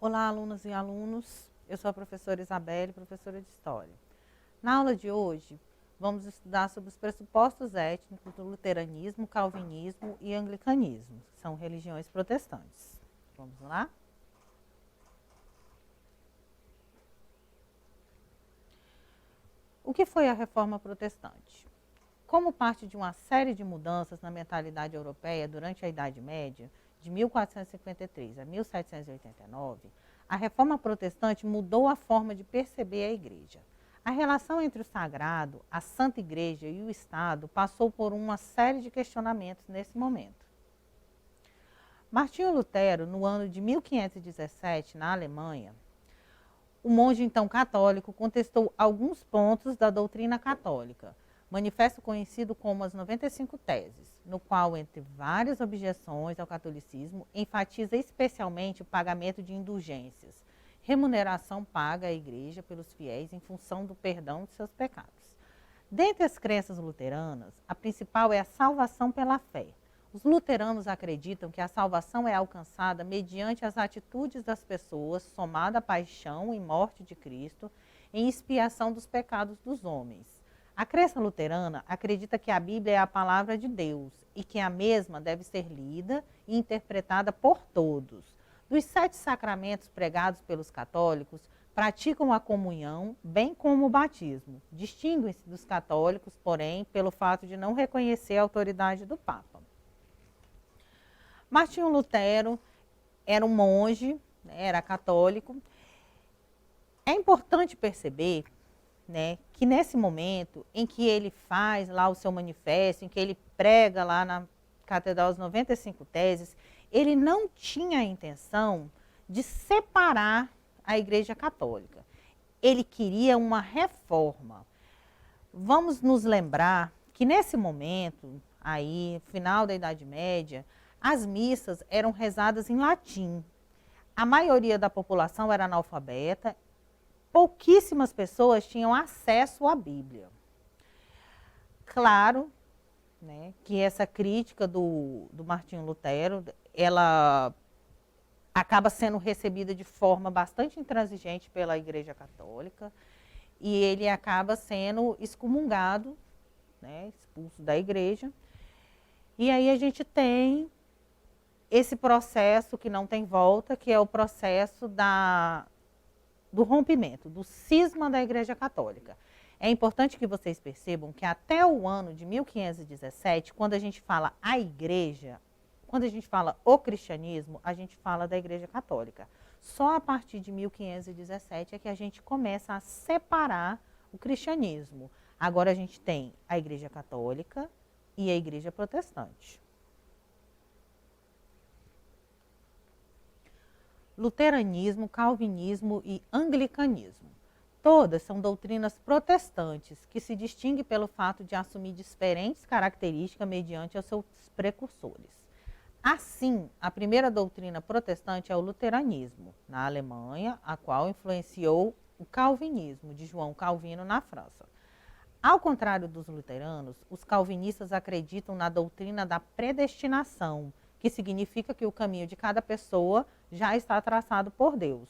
Olá, alunas e alunos. Eu sou a professora Isabelle, professora de História. Na aula de hoje, vamos estudar sobre os pressupostos étnicos do luteranismo, calvinismo e anglicanismo, que são religiões protestantes. Vamos lá? O que foi a Reforma Protestante? Como parte de uma série de mudanças na mentalidade europeia durante a Idade Média, de 1453 a 1789, a Reforma Protestante mudou a forma de perceber a Igreja. A relação entre o sagrado, a Santa Igreja e o Estado passou por uma série de questionamentos nesse momento. Martinho Lutero, no ano de 1517, na Alemanha, o monge então católico contestou alguns pontos da doutrina católica, manifesto conhecido como as 95 Teses, no qual, entre várias objeções ao catolicismo, enfatiza especialmente o pagamento de indulgências, remuneração paga à Igreja pelos fiéis em função do perdão de seus pecados. Dentre as crenças luteranas, a principal é a salvação pela fé. Os luteranos acreditam que a salvação é alcançada mediante as atitudes das pessoas, somada à paixão e morte de Cristo, em expiação dos pecados dos homens. A crença luterana acredita que a Bíblia é a palavra de Deus e que a mesma deve ser lida e interpretada por todos. Dos 7 sacramentos pregados pelos católicos, praticam a comunhão, bem como o batismo. Distinguem-se dos católicos, porém, pelo fato de não reconhecer a autoridade do Papa. Martinho Lutero era um monge, era católico. É importante perceber, que nesse momento em que ele faz lá o seu manifesto, em que ele prega lá na Catedral das 95 Teses, ele não tinha a intenção de separar a Igreja Católica. Ele queria uma reforma. Vamos nos lembrar que nesse momento, aí, final da Idade Média, as missas eram rezadas em latim. A maioria da população era analfabeta. Pouquíssimas pessoas tinham acesso à Bíblia. Claro, que essa crítica do Martinho Lutero, ela acaba sendo recebida de forma bastante intransigente pela Igreja Católica e ele acaba sendo excomungado, expulso da Igreja. E aí a gente tem esse processo que não tem volta, que é o processo do rompimento, do cisma da Igreja Católica. É importante que vocês percebam que até o ano de 1517, quando a gente fala a Igreja, quando a gente fala o cristianismo, a gente fala da Igreja Católica. Só a partir de 1517 é que a gente começa a separar o cristianismo. Agora a gente tem a Igreja Católica e a Igreja Protestante. Luteranismo, calvinismo e anglicanismo. Todas são doutrinas protestantes que se distinguem pelo fato de assumir diferentes características mediante os seus precursores. Assim, a primeira doutrina protestante é o luteranismo, na Alemanha, a qual influenciou o calvinismo, de João Calvino, na França. Ao contrário dos luteranos, os calvinistas acreditam na doutrina da predestinação, que significa que o caminho de cada pessoa já está traçado por Deus,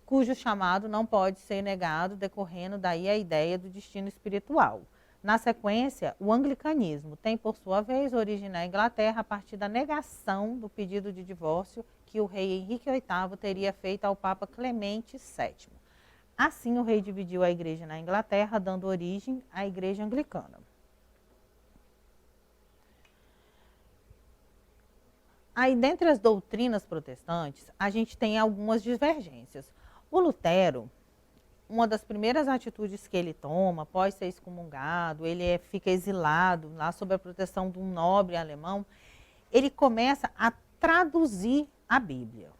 cujo chamado não pode ser negado, decorrendo daí a ideia do destino espiritual. Na sequência, o anglicanismo tem, por sua vez, origem na Inglaterra a partir da negação do pedido de divórcio que o rei Henrique VIII teria feito ao Papa Clemente VII. Assim, o rei dividiu a igreja na Inglaterra, dando origem à Igreja Anglicana. Aí, dentre as doutrinas protestantes, a gente tem algumas divergências. O Lutero, uma das primeiras atitudes que ele toma, após ser excomungado, ele fica exilado lá sob a proteção de um nobre alemão, ele começa a traduzir a Bíblia.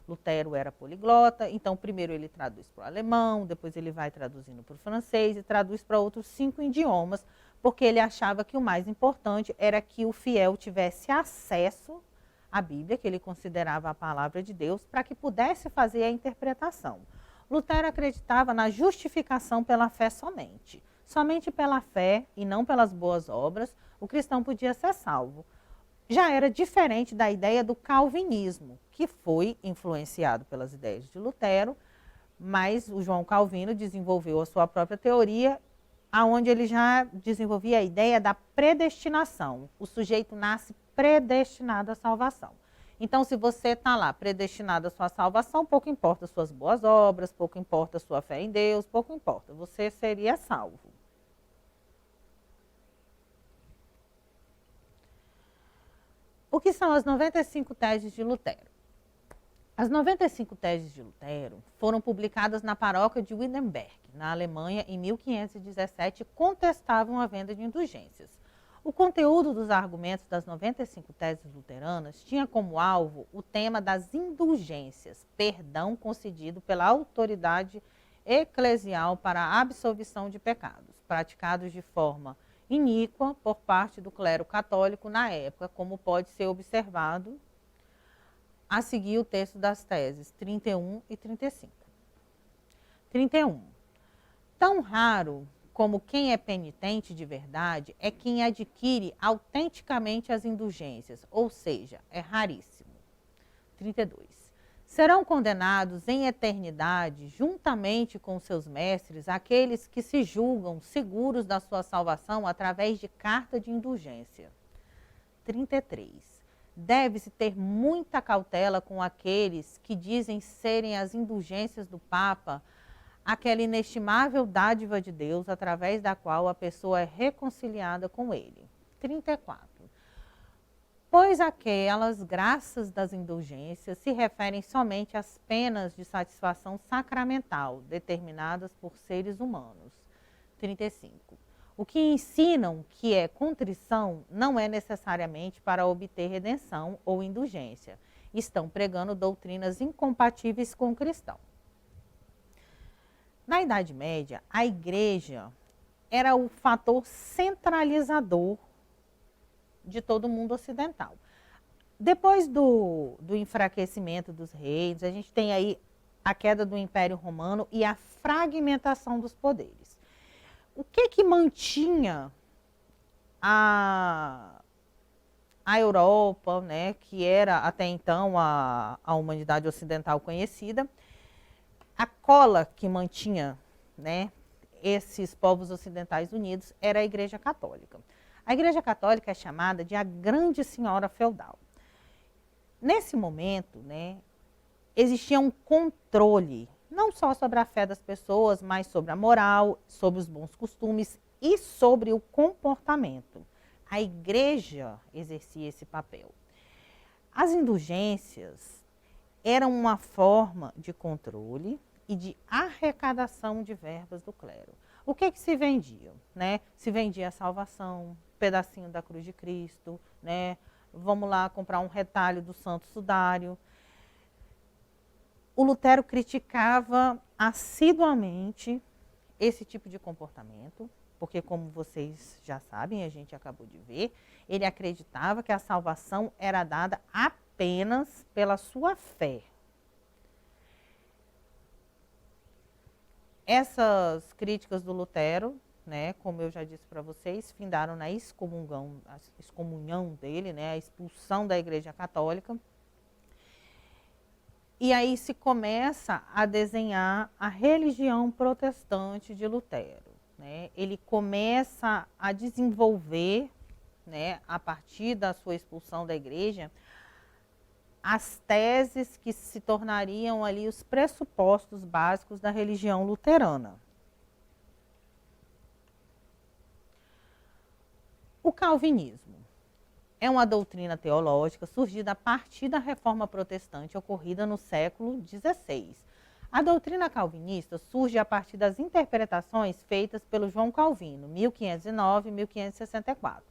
Lutero era poliglota, então primeiro ele traduz para o alemão, depois ele vai traduzindo para o francês e traduz para outros 5 idiomas, porque ele achava que o mais importante era que o fiel tivesse acesso à Bíblia, que ele considerava a palavra de Deus, para que pudesse fazer a interpretação. Lutero acreditava na justificação pela fé somente. Somente pela fé e não pelas boas obras, o cristão podia ser salvo. já era diferente da ideia do calvinismo, que foi influenciado pelas ideias de Lutero, mas o João Calvino desenvolveu a sua própria teoria, aonde ele já desenvolvia a ideia da predestinação. O sujeito nasce predestinado à salvação. Então, se você está lá predestinado à sua salvação, pouco importa as suas boas obras, pouco importa a sua fé em Deus, pouco importa, você seria salvo. O que são as 95 teses de Lutero? As 95 teses de Lutero foram publicadas na paróquia de Wittenberg, na Alemanha, em 1517, e contestavam a venda de indulgências. O conteúdo dos argumentos das 95 teses luteranas tinha como alvo o tema das indulgências, perdão concedido pela autoridade eclesial para a absolvição de pecados, praticados de forma iníqua por parte do clero católico na época, como pode ser observado a seguir o texto das teses 31 e 35. 31. Tão raro como quem é penitente de verdade é quem adquire autenticamente as indulgências, ou seja, é raríssimo. 32. Serão condenados em eternidade, juntamente com seus mestres, aqueles que se julgam seguros da sua salvação através de carta de indulgência. 33. Deve-se ter muita cautela com aqueles que dizem serem as indulgências do Papa, aquela inestimável dádiva de Deus através da qual a pessoa é reconciliada com ele. 34. Pois aquelas graças das indulgências se referem somente às penas de satisfação sacramental determinadas por seres humanos. 35. O que ensinam que é contrição não é necessariamente para obter redenção ou indulgência. Estão pregando doutrinas incompatíveis com o cristão. Na Idade Média, a igreja era o fator centralizador de todo o mundo ocidental. Depois do enfraquecimento dos reis, a gente tem aí a queda do Império Romano e a fragmentação dos poderes. O que mantinha a Europa, né, que era até então a humanidade ocidental conhecida, a cola que mantinha, né, esses povos ocidentais unidos era a Igreja Católica. A Igreja Católica é chamada de a Grande Senhora Feudal. Nesse momento, né, existia um controle, não só sobre a fé das pessoas, mas sobre a moral, sobre os bons costumes e sobre o comportamento. A Igreja exercia esse papel. As indulgências eram uma forma de controle e de arrecadação de verbas do clero. O que se vendia? Né? Se vendia a salvação, pedacinho da cruz de Cristo, né? Vamos lá comprar um retalho do Santo Sudário. O Lutero criticava assiduamente esse tipo de comportamento, porque, como vocês já sabem, a gente acabou de ver, ele acreditava que a salvação era dada apenas pela sua fé. Essas críticas do Lutero, né, como eu já disse para vocês, findaram na excomunhão dele, né, a expulsão da Igreja Católica. E aí se começa a desenhar a religião protestante de Lutero. Né? Ele começa a desenvolver, né, a partir da sua expulsão da Igreja, as teses que se tornariam ali os pressupostos básicos da religião luterana. O calvinismo é uma doutrina teológica surgida a partir da Reforma Protestante ocorrida no século XVI. A doutrina calvinista surge a partir das interpretações feitas pelo João Calvino, 1509 e 1564,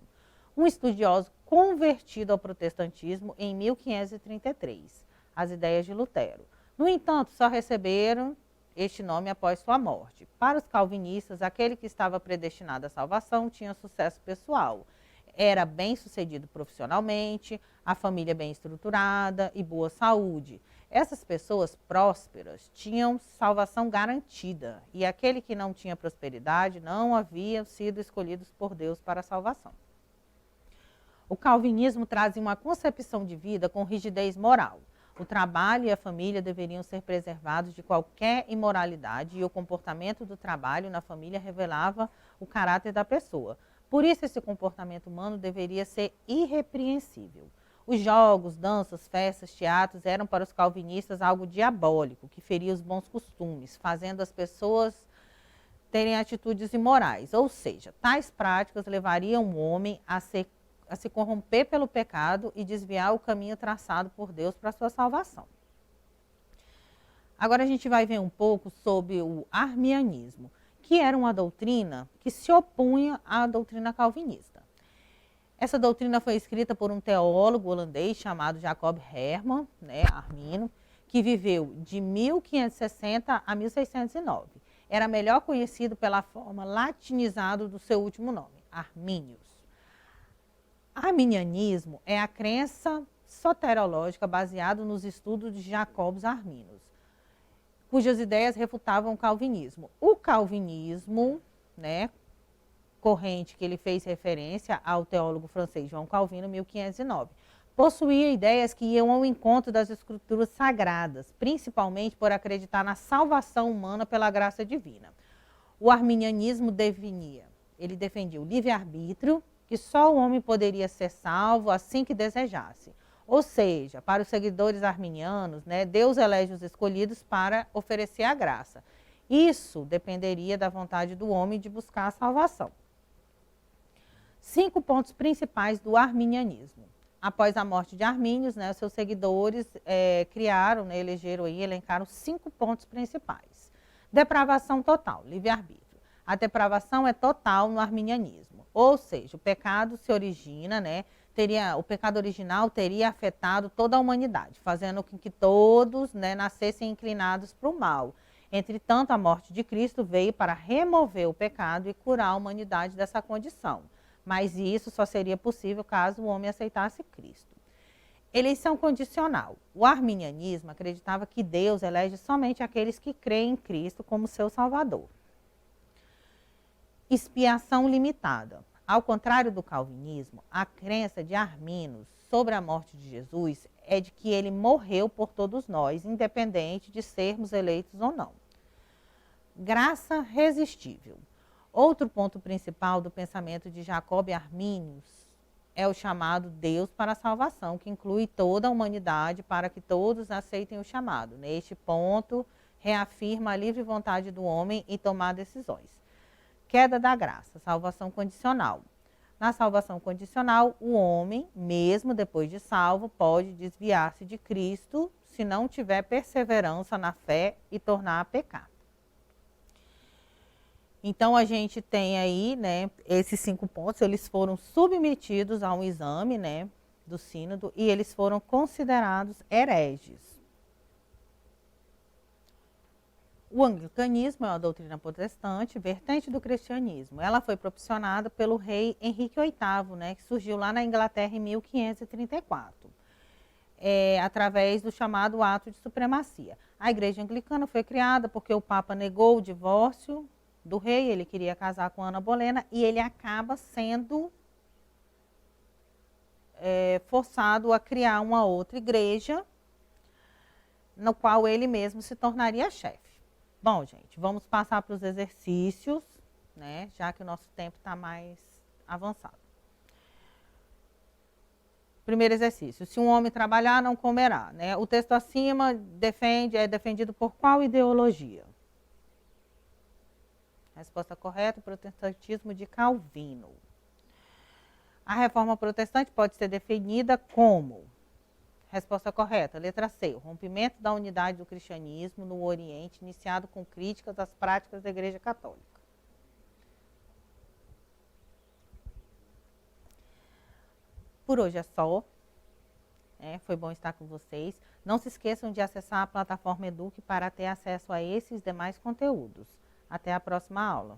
um estudioso convertido ao protestantismo em 1533, as ideias de Lutero. No entanto, só receberam este nome após sua morte. Para os calvinistas, aquele que estava predestinado à salvação tinha sucesso pessoal, era bem-sucedido profissionalmente, a família bem estruturada e boa saúde. Essas pessoas prósperas tinham salvação garantida e aquele que não tinha prosperidade não havia sido escolhido por Deus para a salvação. O calvinismo trazia uma concepção de vida com rigidez moral. O trabalho e a família deveriam ser preservados de qualquer imoralidade e o comportamento do trabalho na família revelava o caráter da pessoa. Por isso, esse comportamento humano deveria ser irrepreensível. Os jogos, danças, festas, teatros eram para os calvinistas algo diabólico, que feria os bons costumes, fazendo as pessoas terem atitudes imorais. Ou seja, tais práticas levariam o homem a se corromper pelo pecado e desviar o caminho traçado por Deus para a sua salvação. Agora a gente vai ver um pouco sobre o arminianismo, que era uma doutrina que se opunha à doutrina calvinista. Essa doutrina foi escrita por um teólogo holandês chamado Jacob Herman, armino, que viveu de 1560 a 1609. Era melhor conhecido pela forma latinizada do seu último nome, Arminius. Arminianismo é a crença soterológica baseada nos estudos de Jacobus Arminus, cujas ideias refutavam o calvinismo. O calvinismo, corrente que ele fez referência ao teólogo francês João Calvino, 1509, possuía ideias que iam ao encontro das escrituras sagradas, principalmente por acreditar na salvação humana pela graça divina. O arminianismo defendia o livre-arbítrio, que só o homem poderia ser salvo assim que desejasse. Ou seja, para os seguidores arminianos, Deus elege os escolhidos para oferecer a graça. Isso dependeria da vontade do homem de buscar a salvação. 5 pontos principais do arminianismo. Após a morte de Arminius, os seus seguidores elencaram 5 pontos principais. Depravação total, livre-arbítrio. A depravação é total no arminianismo, ou seja, o pecado se origina, o pecado original teria afetado toda a humanidade, fazendo com que todos nascessem inclinados para o mal. Entretanto, a morte de Cristo veio para remover o pecado e curar a humanidade dessa condição. Mas isso só seria possível caso o homem aceitasse Cristo. Eleição condicional. O arminianismo acreditava que Deus elege somente aqueles que creem em Cristo como seu Salvador. Expiação limitada. Ao contrário do calvinismo, a crença de Arminus sobre a morte de Jesus é de que ele morreu por todos nós, independente de sermos eleitos ou não. Graça resistível. Outro ponto principal do pensamento de Jacob Arminius é o chamado Deus para a salvação, que inclui toda a humanidade para que todos aceitem o chamado. Neste ponto, reafirma a livre vontade do homem em tomar decisões. Queda da graça, salvação condicional. Na salvação condicional, o homem, mesmo depois de salvo, pode desviar-se de Cristo se não tiver perseverança na fé e tornar a pecar. Então, a gente tem aí, esses 5 pontos, eles foram submetidos a um exame, do sínodo e eles foram considerados hereges. O anglicanismo é uma doutrina protestante, vertente do cristianismo. Ela foi propiciada pelo rei Henrique VIII, que surgiu lá na Inglaterra em 1534, através do chamado ato de supremacia. A igreja anglicana foi criada porque o Papa negou o divórcio do rei, ele queria casar com Ana Bolena e ele acaba sendo forçado a criar uma outra igreja, no qual ele mesmo se tornaria chefe. Bom, gente, vamos passar para os exercícios, já que o nosso tempo está mais avançado. Primeiro exercício, se um homem trabalhar, não comerá. O texto acima é defendido por qual ideologia? Resposta correta, protestantismo de Calvino. A reforma protestante pode ser definida como? Resposta correta, letra C, o rompimento da unidade do cristianismo no Oriente, iniciado com críticas às práticas da Igreja Católica. Por hoje é só. Foi bom estar com vocês. Não se esqueçam de acessar a plataforma Eduque para ter acesso a esses demais conteúdos. Até a próxima aula.